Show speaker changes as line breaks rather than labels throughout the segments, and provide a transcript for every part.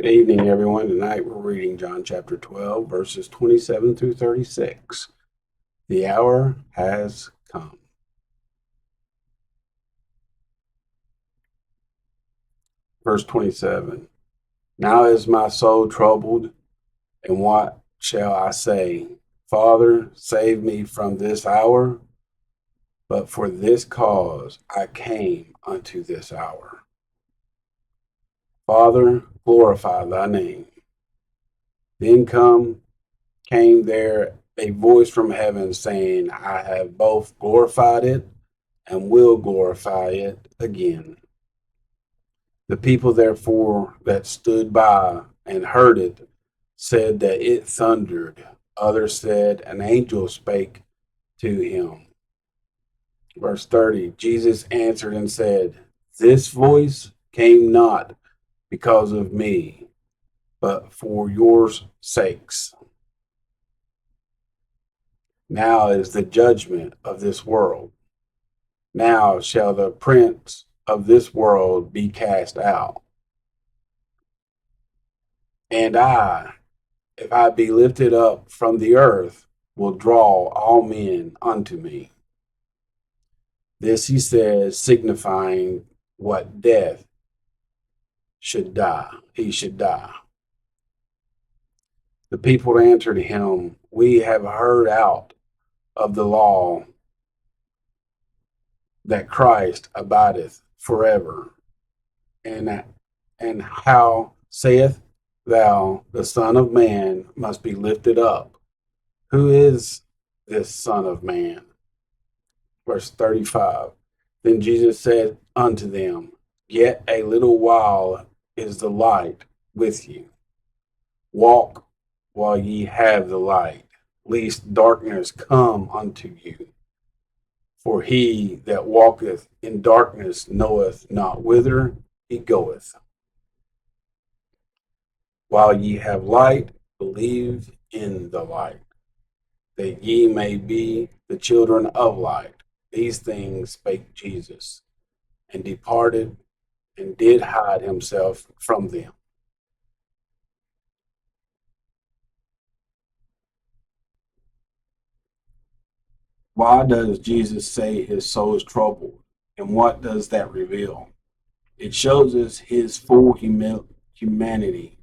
Good evening, everyone. Tonight we're reading John chapter 12, verses 27 through 36. The hour has come. Verse 27. Now is my soul troubled, and what shall I say? Father, save me from this hour. But for this cause I came unto this hour. Father, glorify thy name. Then came there a voice from heaven saying, I have both glorified it and will glorify it again. The people therefore that stood by and heard it said that it thundered. Others said, an angel spake to him. Verse 30, Jesus answered and said, this voice came not because of me, but for your sakes. Now is the judgment of this world. Now shall the prince of this world be cast out. And I, if I be lifted up from the earth, will draw all men unto me. This he says, signifying what death should die. He should die. The people answered him, we have heard out of the law that Christ abideth forever. And how saith thou, the Son of Man must be lifted up? Who is this Son of Man? Verse 35. Then Jesus said unto them, yet a little while is the light with you. Walk while ye have the light, lest darkness come unto you. For he that walketh in darkness knoweth not whither he goeth. While ye have light, believe in the light, that ye may be the children of light. These things spake Jesus, and departed, and did hide himself from them. Why does Jesus say his soul is troubled? And what does that reveal? It shows us his full humanity.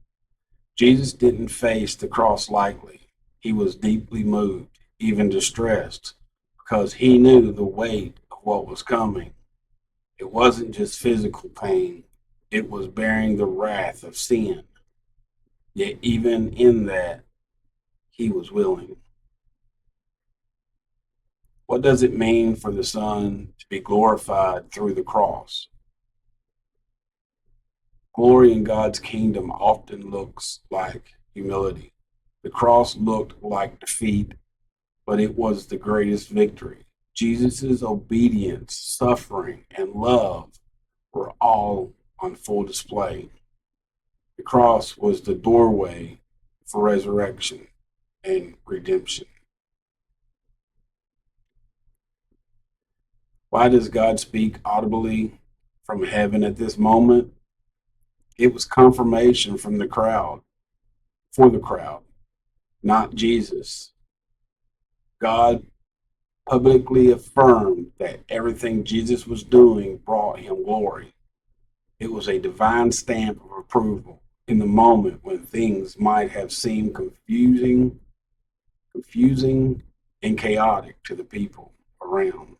Jesus didn't face the cross lightly. He was deeply moved, even distressed, because he knew the weight of what was coming. It wasn't just physical pain, it was bearing the wrath of sin. Yet even in that, he was willing. What does it mean for the Son to be glorified through the cross? Glory in God's kingdom often looks like humility. The cross looked like defeat, but it was the greatest victory. Jesus' obedience, suffering, and love were all on full display. The cross was the doorway for resurrection and redemption. Why does God speak audibly from heaven at this moment? It was confirmation from the crowd, for the crowd, not Jesus. God publicly affirmed that everything Jesus was doing brought him glory. It was a divine stamp of approval in the moment when things might have seemed confusing and chaotic to the people around.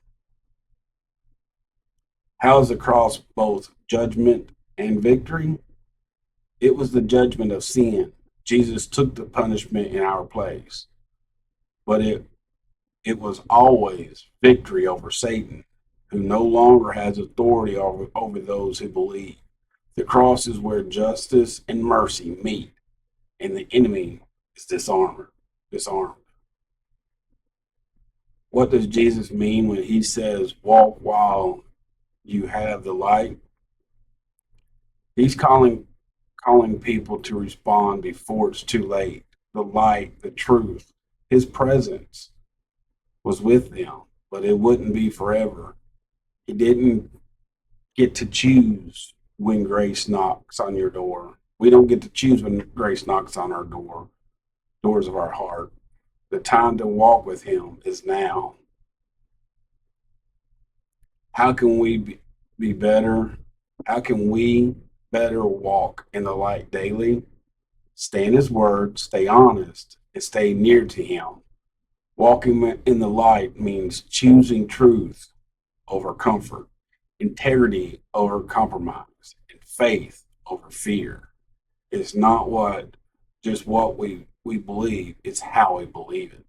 How is the cross both judgment and victory? It was the judgment of sin. Jesus took the punishment in our place. But it was always victory over Satan, who no longer has authority over those who believe. The cross is where justice and mercy meet, and the enemy is disarmed. What does Jesus mean when he says, walk while you have the light? He's calling people to respond before it's too late. The light, the truth, his presence was with them, but it wouldn't be forever. He didn't get to choose when grace knocks on your door, We don't get to choose when grace knocks on our doors of our heart. The time to walk with Him is now. How can we be better? How can we better walk in the light daily? Stay in His Word, stay honest, and stay near to Him. Walking in the light means choosing truth over comfort, integrity over compromise, and faith over fear. It's not what just what we believe, it's how we believe it.